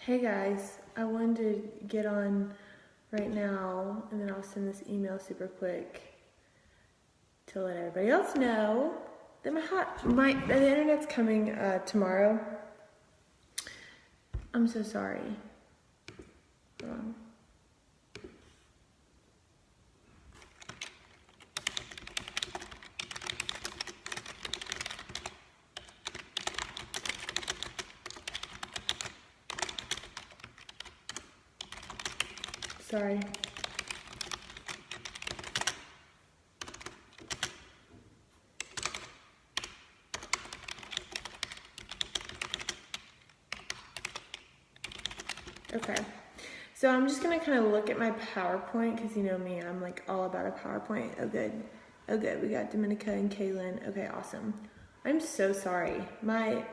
Hey guys, I wanted to get on right now and then I'll send this email super quick to let everybody else know that the internet's coming tomorrow. I'm so sorry. Hold on. Sorry. Okay, so I'm just gonna kind of look at my PowerPoint because you know me, I'm like all about a PowerPoint. Oh good, we got Dominica and Kaylin. Okay, awesome. I'm so sorry. My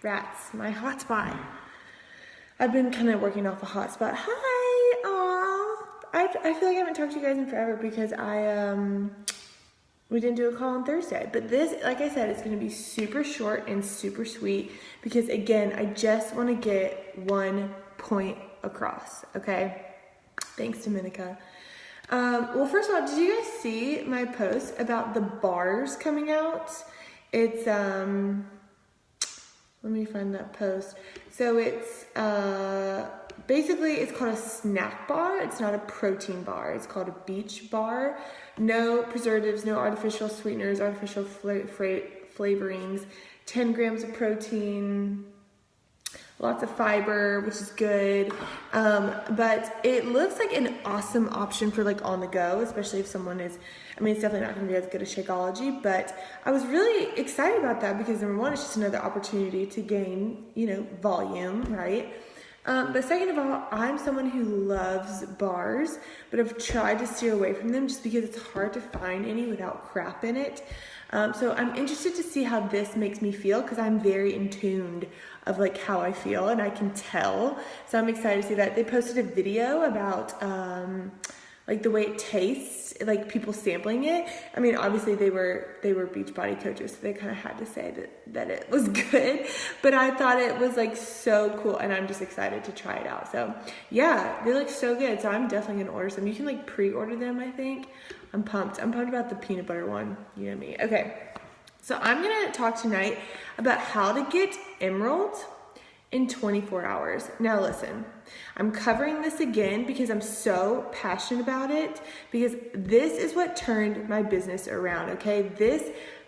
rats, my hotspot. I've been kind of working off a hotspot. Hi, aw. I feel like I haven't talked to you guys in forever because we didn't do a call on Thursday. But this, like I said, it's going to be super short and super sweet because, again, I just want to get one point across, okay? Thanks, Dominica. Well, first of all, did you guys see my post about the bars coming out? It's, let me find that post. So it's, basically it's called a snack bar. It's not a protein bar. It's called a beach bar. No preservatives, no artificial sweeteners, artificial flavorings, 10 grams of protein, lots of fiber, which is good. But it looks like an awesome option for like on the go, especially if someone is, I mean, it's definitely not going to be as good as Shakeology, but I was really excited about that because number one, it's just another opportunity to gain, volume, right? But second of all, I'm someone who loves bars, but I've tried to steer away from them just because it's hard to find any without crap in it. So I'm interested to see how this makes me feel because I'm very in tuned of like how I feel and I can tell. So I'm excited to see that. They posted a video about like the way it tastes, like people sampling it. I mean, obviously they were Beachbody coaches, so they kind of had to say that it was good, but I thought it was like so cool and I'm just excited to try it out. So yeah, they look so good. So I'm definitely gonna order some. You can like pre-order them, I think. I'm pumped about the peanut butter one, you know me. Okay, so I'm gonna talk tonight about how to get Emerald in 24 hours. Now listen, I'm covering this again because I'm so passionate about it because this is what turned my business around, okay?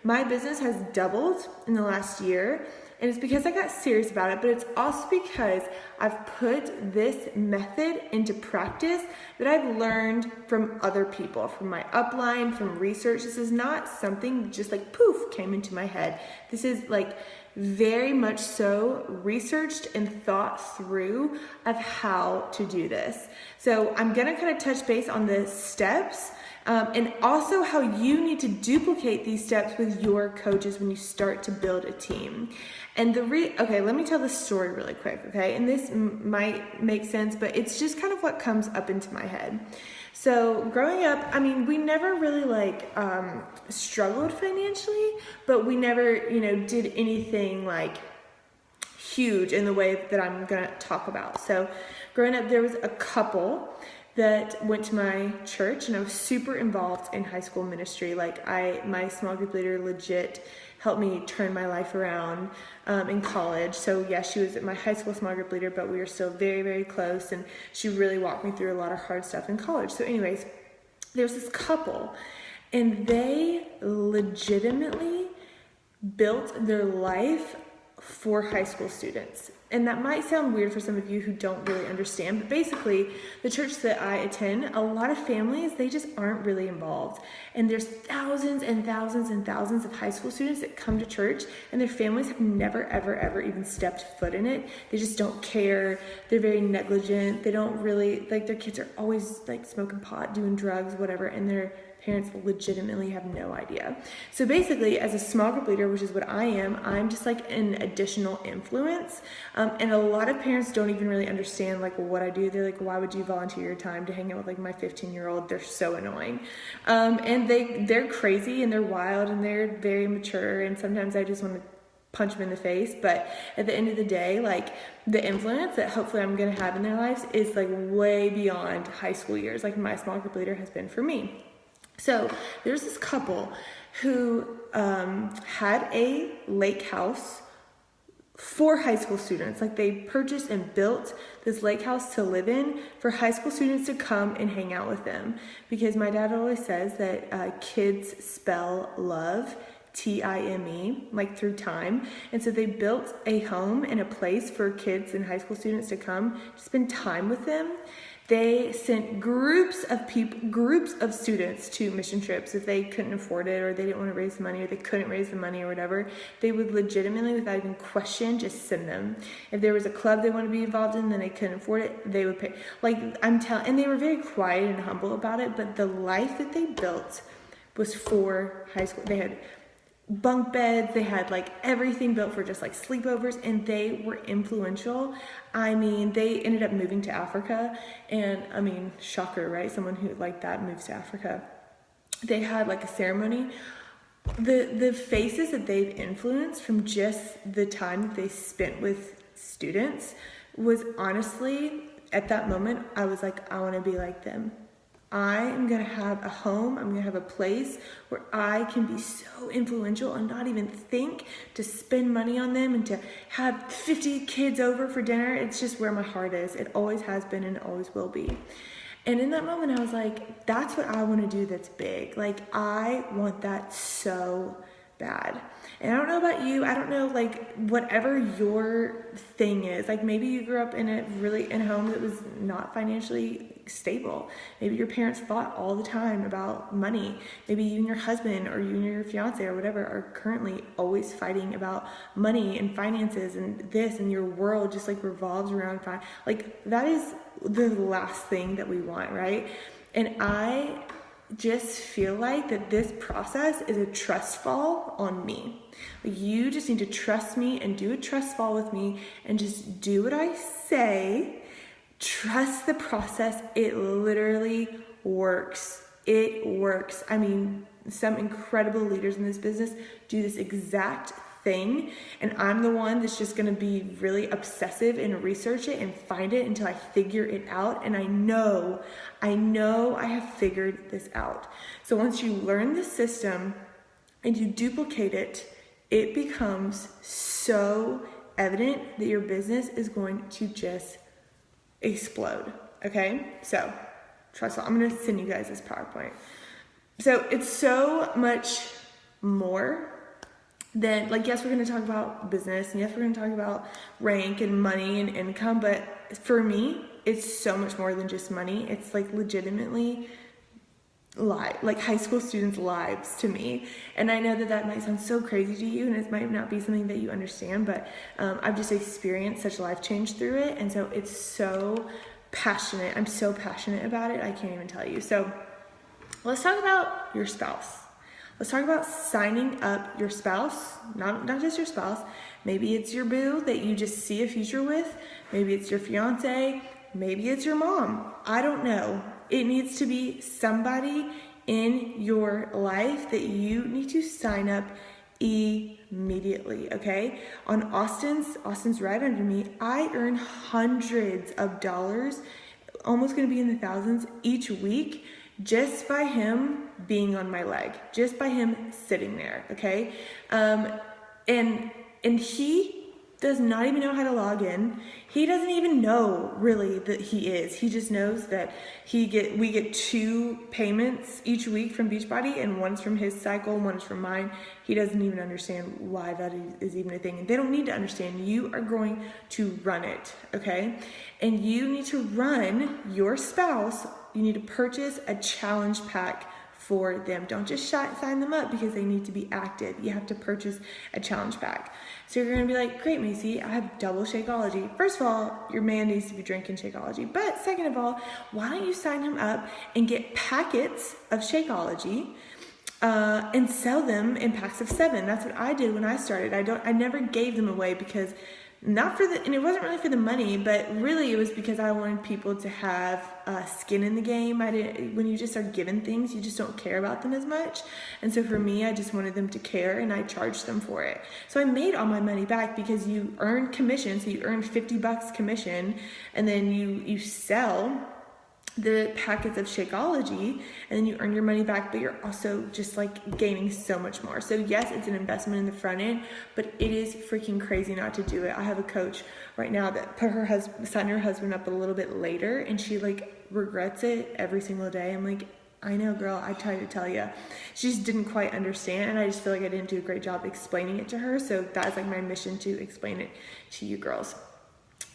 My business has doubled in the last year and it's because I got serious about it, but it's also because I've put this method into practice that I've learned from other people, from my upline, from research. This is not something just like poof came into my head. This is like very much so researched and thought through of how to do this. So I'm gonna kind of touch base on the steps and also how you need to duplicate these steps with your coaches when you start to build a team. And okay, let me tell the story really quick, okay? And this might make sense, but it's just kind of what comes up into my head. So growing up, I mean, we never really like struggled financially, but we never, did anything like huge in the way that I'm gonna talk about. So growing up, there was a couple that went to my church and I was super involved in high school ministry. Like my small group leader legit helped me turn my life around in college. So yeah, she was my high school small group leader, but we were still very, very close and she really walked me through a lot of hard stuff in college. So anyways, there's this couple and they legitimately built their life for high school students. And that might sound weird for some of you who don't really understand, but basically the church that I attend, a lot of families, they just aren't really involved. And there's thousands and thousands and thousands of high school students that come to church and their families have never, ever, ever even stepped foot in it. They just don't care. They're very negligent. They don't really, like their kids are always like smoking pot, doing drugs, whatever, and their parents legitimately have no idea. So basically, as a small group leader, which is what I am, I'm just like an additional influence. And a lot of parents don't even really understand like what I do. They're like, why would you volunteer your time to hang out with like my 15-year-old? They're so annoying. And they're crazy and they're wild and they're very mature. And sometimes I just want to punch them in the face. But at the end of the day, like, the influence that hopefully I'm going to have in their lives is like way beyond high school years, like my small group leader has been for me. So there's this couple who had a lake house for high school students. Like, they purchased and built this lake house to live in for high school students to come and hang out with them. Because my dad always says that kids spell love Time, like through time. And so they built a home and a place for kids and high school students to come to spend time with them. They sent groups of students to mission trips if they couldn't afford it, or they didn't want to raise the money, or they couldn't raise the money or whatever. They would legitimately, without even question, just send them. If there was a club they wanted to be involved in, then they couldn't afford it, they would pay. Like, and they were very quiet and humble about it, but the life that they built was for high school. They had bunk beds, they had like everything built for just like sleepovers, and they were influential. I mean, they ended up moving to Africa, and I mean, shocker, right? Someone who like that moves to Africa. They had like a ceremony. The faces that they've influenced from just the time that they spent with students was honestly, at that moment, I was like, I want to be like them. I am going to have a home, I'm going to have a place where I can be so influential and not even think to spend money on them and to have 50 kids over for dinner. It's just where my heart is. It always has been and always will be. And in that moment, I was like, that's what I want to do that's big. Like, I want that so bad. And I don't know about you, I don't know, like, whatever your thing is, like, maybe you grew up in a home that was not financially stable. Maybe your parents fought all the time about money. Maybe you and your husband, or you and your fiance or whatever, are currently always fighting about money and finances and this, and your world just like revolves around like, that is the last thing that we want, right? And I just feel like that this process is a trust fall on me. Like, you just need to trust me and do a trust fall with me and just do what I say. Trust the process. It literally works. It works. I mean, some incredible leaders in this business do this exact thing, and I'm the one that's just going to be really obsessive and research it and find it until I figure it out. And I know I have figured this out. So once you learn the system and you duplicate it, it becomes so evident that your business is going to just explode. Okay, so trust me, I'm going to send you guys this PowerPoint. So it's so much more than, like, yes, we're going to talk about business, and yes, we're going to talk about rank and money and income, but for me, it's so much more than just money. It's like legitimately like high school students' lives to me. And I know that that might sound so crazy to you, and it might not be something that you understand, but I've just experienced such life change through it. And so it's so passionate. I'm so passionate about it. I can't even tell you. So let's talk about your spouse. Let's talk about signing up your spouse, not just your spouse. Maybe it's your boo that you just see a future with. Maybe it's your fiance. Maybe it's your mom. I don't know. It needs to be somebody in your life that you need to sign up immediately, okay? On Austin's right under me, I earn hundreds of dollars, almost gonna be in the thousands each week, just by him being on my leg, just by him sitting there, okay? And he does not even know how to log in. He doesn't even know really that he is. He just knows that we get 2 payments each week from Beachbody, and one's from his cycle, one is from mine. He doesn't even understand why that is even a thing. And they don't need to understand. You are going to run it, okay? And you need to run your spouse. You need to purchase a challenge pack for them. Don't just sign them up because they need to be active. You have to purchase a challenge pack. So you're going to be like, great, Macy, I have double Shakeology. First of all, your man needs to be drinking Shakeology. But second of all, why don't you sign him up and get packets of Shakeology and sell them in packs of 7? That's what I did when I started. I never gave them away because and it wasn't really for the money, but really it was because I wanted people to have skin in the game. When you just start given things, you just don't care about them as much. And so for me, I just wanted them to care, and I charged them for it. So I made all my money back because you earn commission. So you earn $50 commission, and then you sell the packets of Shakeology, and then you earn your money back, but you're also just like gaining so much more. So yes, it's an investment in the front end, but it is freaking crazy not to do it. I have a coach right now that signed her husband up a little bit later, and she like regrets it every single day. I'm like, I know, girl, I tried to tell you. She just didn't quite understand, and I just feel like I didn't do a great job explaining it to her. So that is like my mission, to explain it to you girls.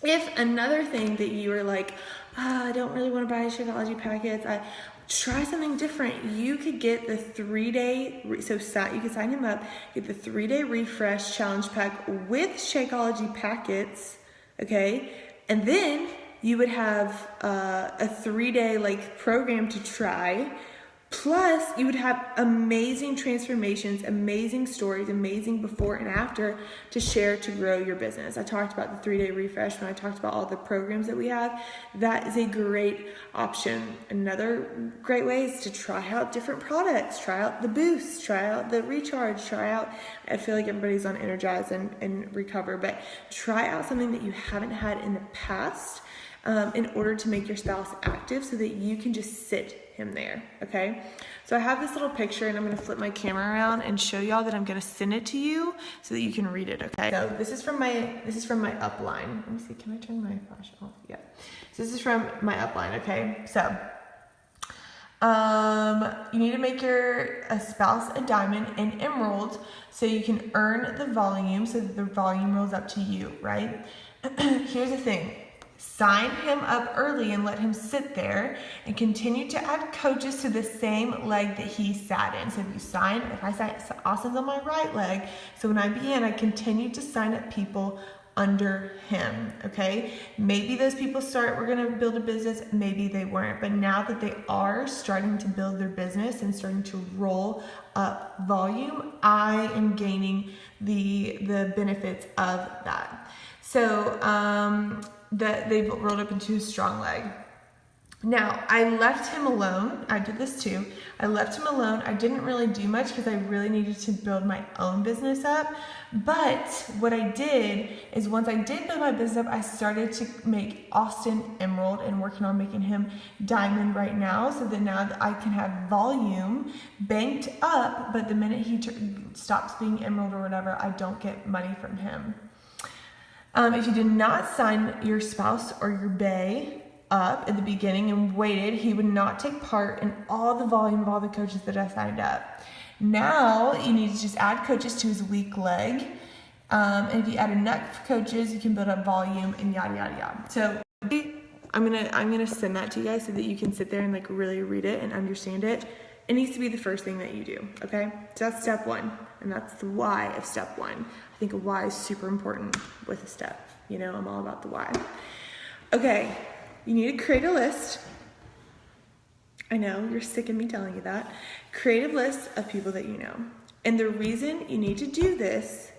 If another thing that you were like, I don't really want to buy Shakeology packets, try something different. You could get the 3-day, you could sign him up, get the 3-day refresh challenge pack with Shakeology packets, okay? And then you would have a 3-day like program to try. Plus, you would have amazing transformations, amazing stories, amazing before and after to share to grow your business. I talked about the 3-day refresh when I talked about all the programs that we have. That is a great option. Another great way is to try out different products. Try out the Boost, try out the Recharge, I feel like everybody's on Energize and Recover, but try out something that you haven't had in the past in order to make your spouse active so that you can just sit him there, okay? So I have this little picture, and I'm going to flip my camera around and show y'all that I'm going to send it to you so that you can read it, okay? So this is from my upline. Let me see, can I turn my flash off? Yeah. So this is from my upline, okay? So you need to make your spouse a diamond and emerald so you can earn the volume, so that the volume rolls up to you, right? Here's the thing. Sign him up early and let him sit there, and continue to add coaches to the same leg that he sat in. So if I sat Austin's on my right leg, so when I begin, I continue to sign up people under him, okay? Maybe those people were gonna build a business, maybe they weren't, but now that they are starting to build their business and starting to roll up volume, I am gaining the benefits of that. So, that they've rolled up into a strong leg. Now, I left him alone. I did this too. I left him alone. I didn't really do much because I really needed to build my own business up. But what I did is, once I did build my business up, I started to make Austin emerald and working on making him diamond right now, so that now that I can have volume banked up, but the minute he stops being emerald or whatever, I don't get money from him. If you did not sign your spouse or your bae up at the beginning and waited, he would not take part in all the volume of all the coaches that I signed up. Now you need to just add coaches to his weak leg. And if you add enough coaches, you can build up volume and yada, yada, yada. So I'm gonna send that to you guys so that you can sit there and like really read it and understand it. It needs to be the first thing that you do, okay? So that's step one, and that's the why of step one. I think a why is super important with a step. You know, I'm all about the why. Okay, you need to create a list. I know, you're sick of me telling you that. Create a list of people that you know. And the reason you need to do this,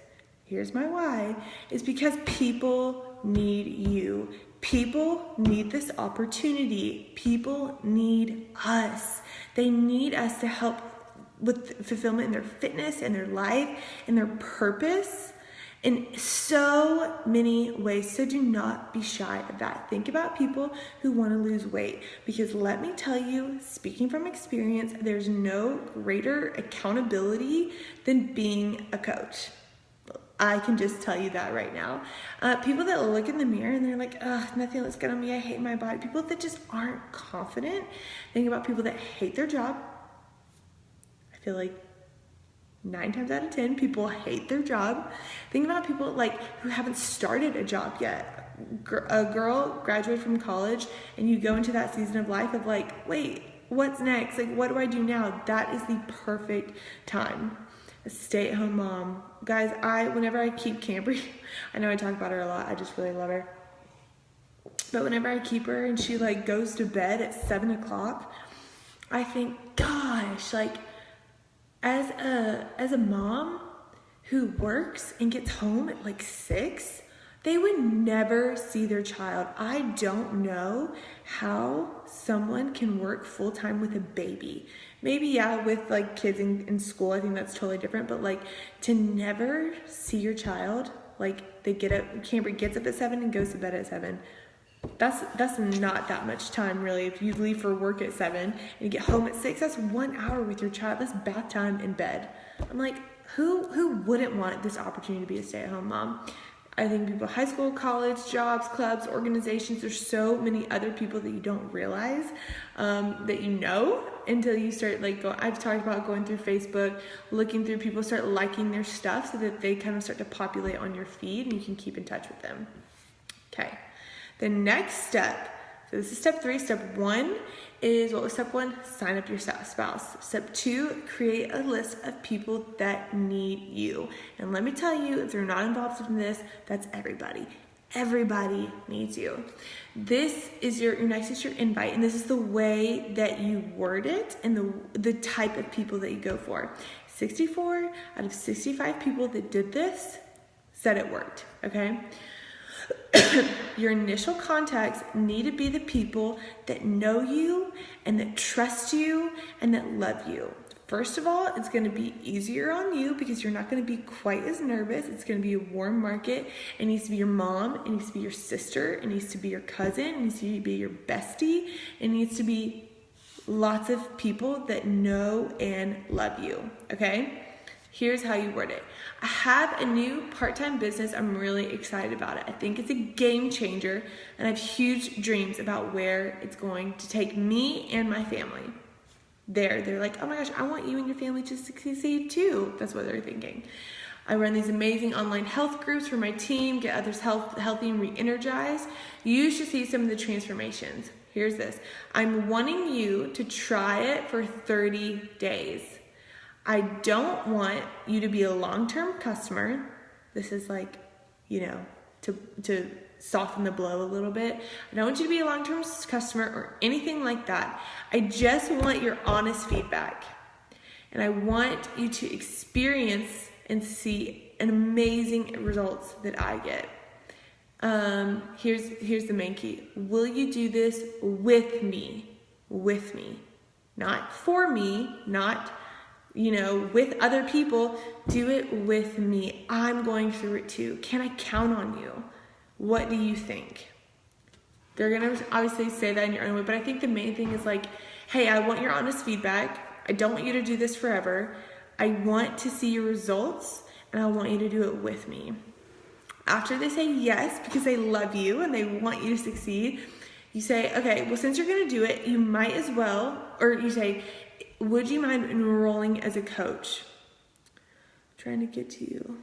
here's my why, is because people need you. People need this opportunity. People need us. They need us to help with fulfillment in their fitness and their life and their purpose in so many ways. So do not be shy of that. Think about people who want to lose weight, because let me tell you, speaking from experience, there's no greater accountability than being a coach. I can just tell you that right now. People that look in the mirror and they're like, ugh, nothing looks good on me, I hate my body. People that just aren't confident. Think about people that hate their job. I feel like 9 times out of 10, people hate their job. Think about people like who haven't started a job yet. A girl graduated from college and you go into that season of life of like, wait, what's next? Like, what do I do now? That is the perfect time. A stay-at-home mom. Guys, whenever I keep Camry, I know I talk about her a lot, I just really love her. But whenever I keep her and she like goes to bed at 7 o'clock, I think, gosh, like as a mom who works and gets home at like 6, They would never see their child. I don't know how someone can work full-time with a baby. Maybe, yeah, with like kids in school, I think that's totally different, but like to never see your child, like they get up, Camber gets up at 7 and goes to bed at 7. That's not that much time really. If you leave for work at 7 and you get home at 6, that's 1 hour with your child. That's bath time in bed. I'm like, who wouldn't want this opportunity to be a stay-at-home mom? I think people, high school, college, jobs, clubs, organizations, there's so many other people that you don't realize that you know until you start like I've talked about going through Facebook, looking through people, start liking their stuff so that they kind of start to populate on your feed and you can keep in touch with them. Okay, the next step, so this is step 3. Step 1 is, what was step 1? Sign up your spouse. Step 2, create a list of people that need you. And let me tell you, if they're not involved in this, that's everybody. Everybody needs you. This is your nice is your invite, and this is the way that you word it and the type of people that you go for. 64 out of 65 people that did this said it worked, okay? Your initial contacts need to be the people that know you and that trust you and that love you. First of all, it's going to be easier on you because you're not going to be quite as nervous. It's going to be a warm market. It needs to be your mom. It needs to be your sister. It needs to be your cousin. It needs to be your bestie. It needs to be lots of people that know and love you, okay? Here's how you word it. I have a new part-time business. I'm really excited about it. I think it's a game changer, and I have huge dreams about where it's going to take me and my family. They're like, oh my gosh, I want you and your family to succeed too. That's what they're thinking. I run these amazing online health groups for my team, get others healthy and re-energized. You should see some of the transformations. Here's this. I'm wanting you to try it for 30 days. I don't want you to be a long-term customer. This is like, to soften the blow a little bit. I don't want you to be a long-term customer or anything like that. I just want your honest feedback. And I want you to experience and see an amazing results that I get. Here's the main key. Will you do this with me? With me. Not for me, not with other people. Do it with me. I'm going through it too. Can I count on you? What do you think? They're going to obviously say that in your own way, but I think the main thing is like, hey, I want your honest feedback. I don't want you to do this forever. I want to see your results, and I want you to do it with me. After they say yes, because they love you and they want you to succeed, you say, okay, well, since you're going to do it, you might as well, or you say, would you mind enrolling as a coach? I'm trying to get to you.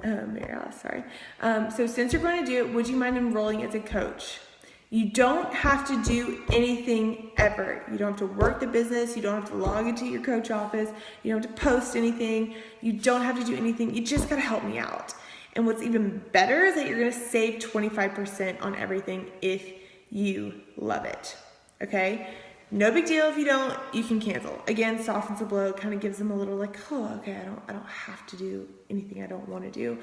Mary Alice, sorry. So since you're going to do it, would you mind enrolling as a coach? You don't have to do anything ever. You don't have to work the business. You don't have to log into your coach office. You don't have to post anything. You don't have to do anything. You just got to help me out. And what's even better is that you're going to save 25% on everything if you love it, okay? No big deal if you don't, you can cancel. Again, softens the blow, kind of gives them a little like, oh, okay, I don't have to do anything I don't want to do.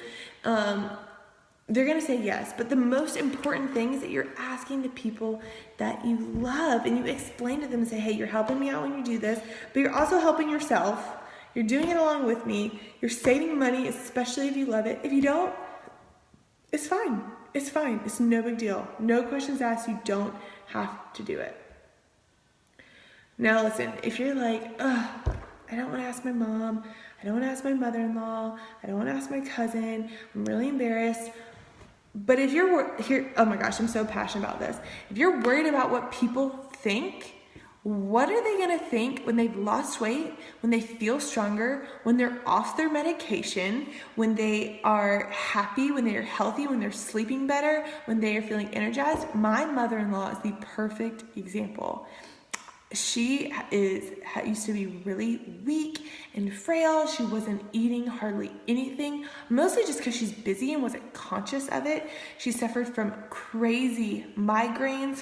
They're gonna say yes, but the most important thing is that you're asking the people that you love, and you explain to them and say, hey, you're helping me out when you do this, but you're also helping yourself. You're doing it along with me. You're saving money, especially if you love it. If you don't, it's fine. It's fine. It's no big deal. No questions asked. You don't have to do it. Now listen, if you're like, I don't want to ask my mom, I don't want to ask my mother-in-law, I don't want to ask my cousin, I'm really embarrassed. But if you're here, oh my gosh, I'm so passionate about this. If you're worried about what people think, what are they going to think when they've lost weight, when they feel stronger, when they're off their medication, when they are happy, when they are healthy, when they're sleeping better, when they are feeling energized? My mother-in-law is the perfect example. She used to be really weak and frail. She wasn't eating hardly anything, mostly just because she's busy and wasn't conscious of it. She suffered from crazy migraines,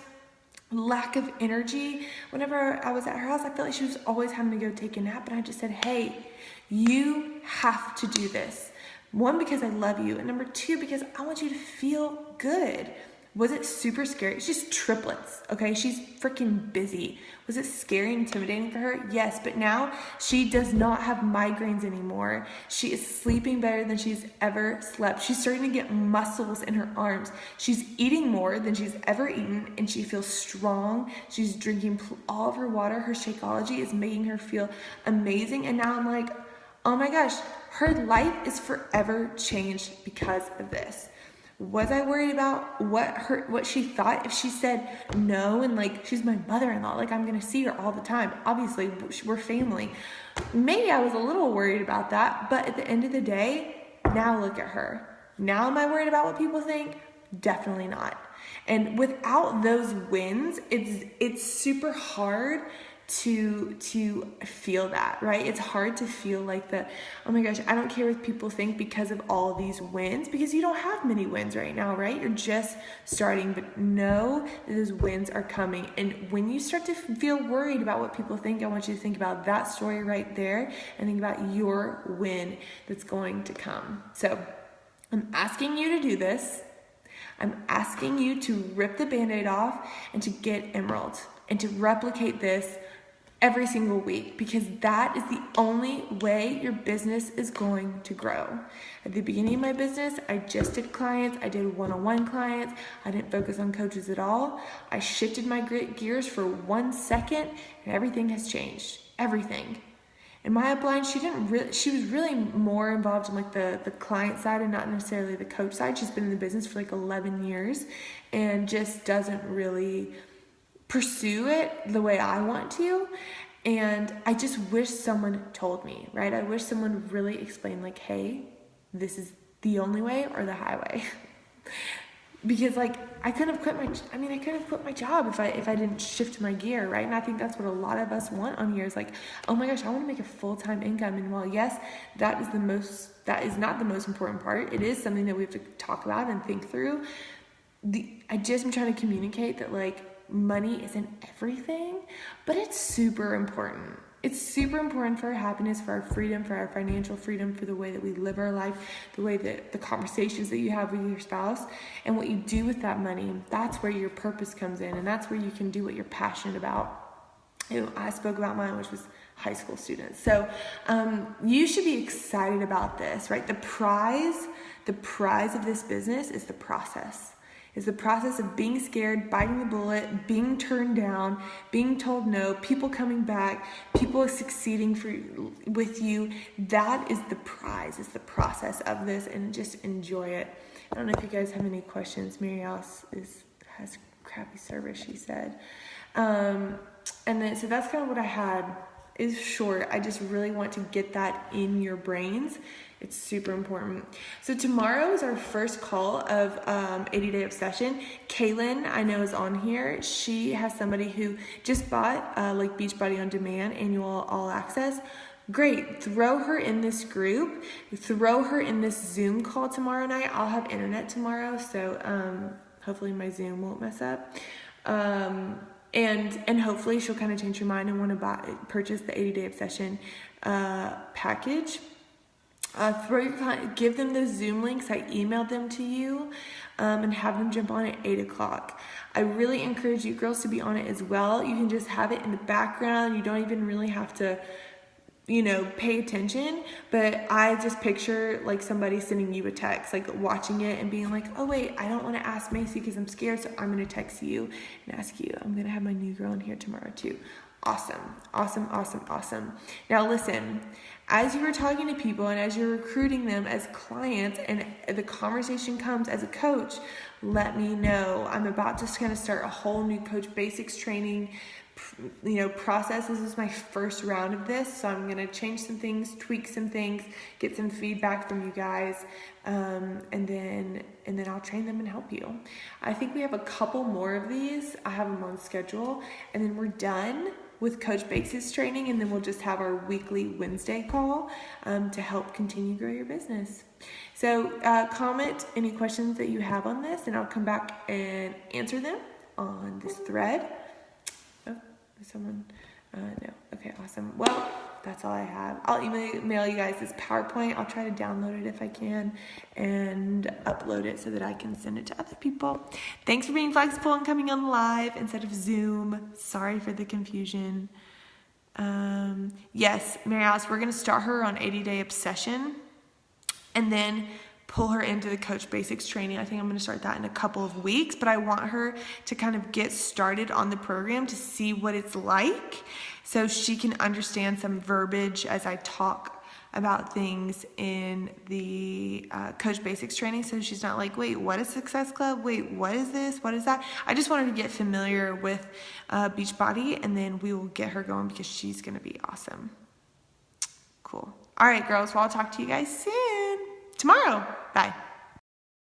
lack of energy. Whenever I was at her house, I felt like she was always having to go take a nap. And I just said, hey, you have to do this. One, because I love you. And number two, because I want you to feel good. Was it super scary? It's just triplets, okay? She's freaking busy. Was it scary and intimidating for her? Yes, but now she does not have migraines anymore. She is sleeping better than she's ever slept. She's starting to get muscles in her arms. She's eating more than she's ever eaten, and she feels strong. She's drinking all of her water. Her Shakeology is making her feel amazing. And now I'm like, oh my gosh, her life is forever changed because of this. Was I worried about what she thought if she said no, and like, she's my mother-in-law, like I'm gonna see her all the time, obviously we're family. Maybe I was a little worried about that, but at the end of the day, now look at her. Now am I worried about what people think? Definitely not. And without those wins, it's super hard to feel that, right? It's hard to feel like oh my gosh, I don't care what people think because of all these wins, because you don't have many wins right now, right? You're just starting, but know that those wins are coming. And when you start to feel worried about what people think, I want you to think about that story right there and think about your win that's going to come. So I'm asking you to do this. I'm asking you to rip the Band-Aid off and to get Emerald and to replicate this every single week, because that is the only way your business is going to grow. At the beginning of my business, I just did clients. I did one-on-one clients. I didn't focus on coaches at all. I shifted my gears for 1 second and everything has changed. Everything. In my upline, she was really more involved in like the client side and not necessarily the coach side. She's been in the business for like 11 years and just doesn't really pursue it the way I want to. And I just wish someone told me, right? I wish someone really explained like, hey, this is the only way or the highway. Because like I couldn't have quit my job if I didn't shift my gear, right? And I think that's what a lot of us want on here is like, oh my gosh, I want to make a full-time income. And while yes, that is not the most important part. It is something that we have to talk about and think through. I just am trying to communicate that like money isn't everything, but it's super important. It's super important for our happiness, for our freedom, for our financial freedom, for the way that we live our life, the way that the conversations that you have with your spouse, and what you do with that money. That's where your purpose comes in, and that's where you can do what you're passionate about. I spoke about mine, which was high school students. So you should be excited about this, right? The prize of this business is the process. Is the process of being scared, biting the bullet, being turned down, being told no, people coming back, people succeeding with you. That is the prize, is the process of this, and just enjoy it. I don't know if you guys have any questions. Mary Alice has crappy service, she said. So that's kind of what I had. Is short. I just really want to get that in your brains. It's super important. So tomorrow is our first call of 80 Day Obsession. Kaylin, I know, is on here. She has somebody who just bought like Beachbody On Demand annual all access. Great. Throw her in this group. Throw her in this Zoom call tomorrow night. I'll have internet tomorrow, so hopefully my Zoom won't mess up. And hopefully she'll kind of change her mind and want to purchase the 80 Day Obsession package. Give them those Zoom links. I emailed them to you, and have them jump on at 8 o'clock. I really encourage you girls to be on it as well. You can just have it in the background. You don't even really have to, pay attention, but I just picture like somebody sending you a text, like watching it and being like, oh wait, I don't want to ask Macy because I'm scared, so I'm going to text you and ask you. I'm going to have my new girl in here tomorrow too. Awesome. Now listen, as you are talking to people and as you're recruiting them as clients and the conversation comes as a coach, let me know. I'm about to kind of start a whole new Coach Basics training process. This is my first round of this, so I'm going to change some things, tweak some things, get some feedback from you guys, and then I'll train them and help you. I think we have a couple more of these. I have them on schedule, and then we're done with Coach Basics training, and then we'll just have our weekly Wednesday call to help continue grow your business. So comment any questions that you have on this, and I'll come back and answer them. on this thread. Oh, is someone? No. Okay, awesome. Well, that's all I have. I'll email you guys this PowerPoint. I'll try to download it if I can and upload it so that I can send it to other people. Thanks for being flexible and coming on live instead of Zoom. Sorry for the confusion. Yes, Mary Alice, we're going to start her on 80-day obsession and then pull her into the Coach Basics training. I think I'm going to start that in a couple of weeks, but I want her to kind of get started on the program to see what it's like so she can understand some verbiage as I talk about things in the Coach Basics training, so she's not like, wait, what is Success Club? Wait, what is this? What is that? I just want her to get familiar with Beachbody, and then we will get her going because she's going to be awesome. Cool. All right, girls. Well, I'll talk to you guys soon. Tomorrow. Bye.